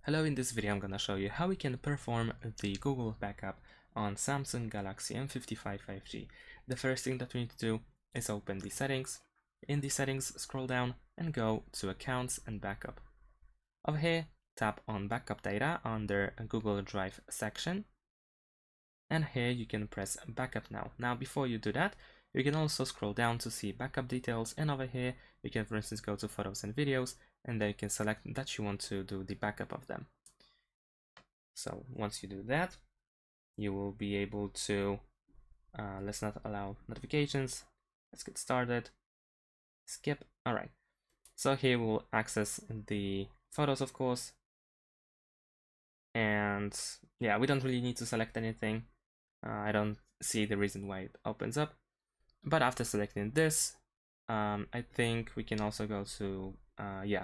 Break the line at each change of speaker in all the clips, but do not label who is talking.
Hello, in this video I'm gonna show you how we can perform the Google backup on Samsung Galaxy M55 5G. The first thing that we need to do is open the settings. In the settings, scroll down and go to Accounts and Backup. Over here, tap on Backup Data under Google Drive section. And here you can press Backup Now. Now before you do that, you can also scroll down to see backup details, and over here you can for instance go to Photos and Videos, and then you can select that you want to do the backup of them. So once you do that, you will be able to let's not allow notifications. Let's get started. Skip. All right, so here we'll access the photos, of course, and yeah, we don't really need to select anything. I don't see the reason why it opens up, but after selecting this, I think we can also go to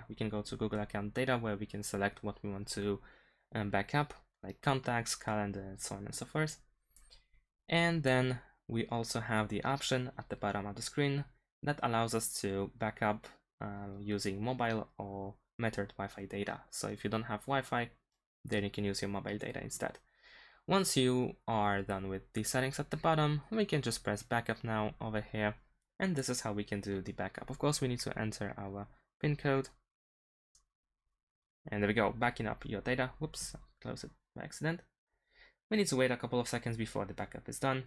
we can go to Google account data, where we can select what we want to back up, like contacts, calendar, and so on and so forth. And then we also have the option at the bottom of the screen that allows us to back up using mobile or metered Wi-Fi data. So if you don't have Wi-Fi, then you can use your mobile data instead. Once you are done with the settings at the bottom, we can just press backup now over here, and this is how we can do the backup. Of course, we need to enter our PIN code, and there we go, backing up your data. Whoops, close it by accident. We need to wait a couple of seconds before the backup is done,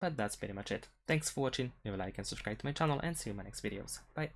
but that's pretty much it. Thanks for watching, leave a like and subscribe to my channel, and see you in my next videos. Bye.